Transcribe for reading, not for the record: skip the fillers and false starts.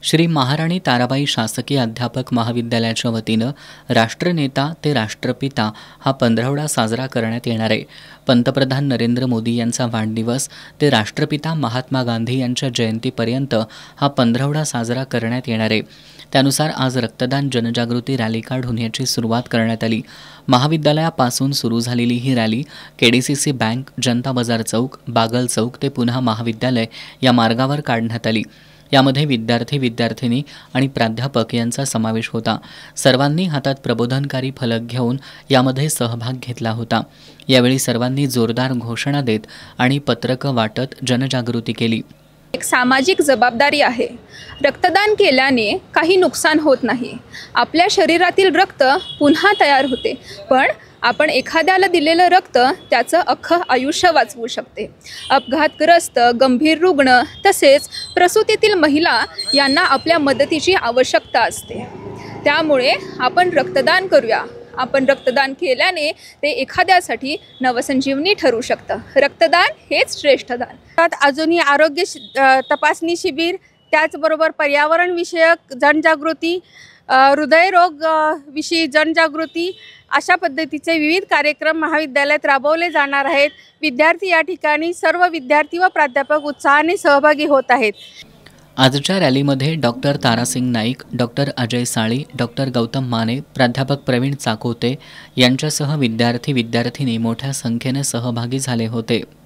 श्री महाराणी ताराबाई शासकीय अध्यापक महाविद्यालयाच्या वतीनं राष्ट्रनेता ते राष्ट्रपिता हा 15वडा साजरा करण्यात येणार आहे। पंतप्रधान नरेंद्र मोदी यांचा वाढदिवस ते राष्ट्रपिता महात्मा गांधी यांच्या जयंतीपर्यंत हा 15वडा साजरा करण्यात येणार आहे। त्यानुसार आज रक्तदान जनजागृती रॅली काढून याची सुरुवात करण्यात आली। महाविद्यालयापासून सुरू झालेली ही रॅली केडीसीसी बँक, जनता बाजार चौक, बागल चौक ते पुन्हा महाविद्यालय या मार्गावर काढण्यात आली। यामध्ये विद्यार्थी, विद्यार्थिनी आणि प्राध्यापक यांचा समावेश होता। सर्वांनी हातात प्रबोधनकारी फलक घेऊन यामध्ये सहभाग घेतला होता। यावेळी सर्वांनी जोरदार घोषणा देत आणि पत्रकं वाटत जनजागृती केली। एक सामाजिक जबाबदारी आहे। रक्तदान केल्याने काही नुकसान होत नाही। आपल्या शरीरातील रक्त पुन्हा तयार होते, पण आपण एखाद्याला दिलेलं रक्त त्याचं अख्खं आयुष्य वाचवू शकते। अपघातग्रस्त, गंभीर रुग्ण तसेच प्रसूतीतील महिला यांना आपल्या मदतीची आवश्यकता असते। त्यामुळे आपण रक्तदान करूया। आपण रक्तदान केल्याने ते एखाद्यासाठी नवसंजीवनी ठरू शकतं। रक्तदान हेच श्रेष्ठ दान। अजूनही आरोग्य तपासणी शिबिर, त्याचबरोबर पर्यावरण विषयक जनजागृती, हृदयरोग विषयी जनजागृती अशा पद्धतीचे विविध कार्यक्रम महाविद्यालयात राबवले जाणार आहेत। विद्यार्थी या ठिकाणी सर्व विद्यार्थी व प्राध्यापक उत्साहाने सहभागी होत आहेत। आजच्या रॅलीमध्ये डॉक्टर तारासिंग नाईक, डॉक्टर अजय साळी, डॉक्टर गौतम माने, प्राध्यापक प्रवीण चाकोते यांच्यासह विद्यार्थी, विद्यार्थिनी मोठ्या संख्येने सहभागी झाले होते।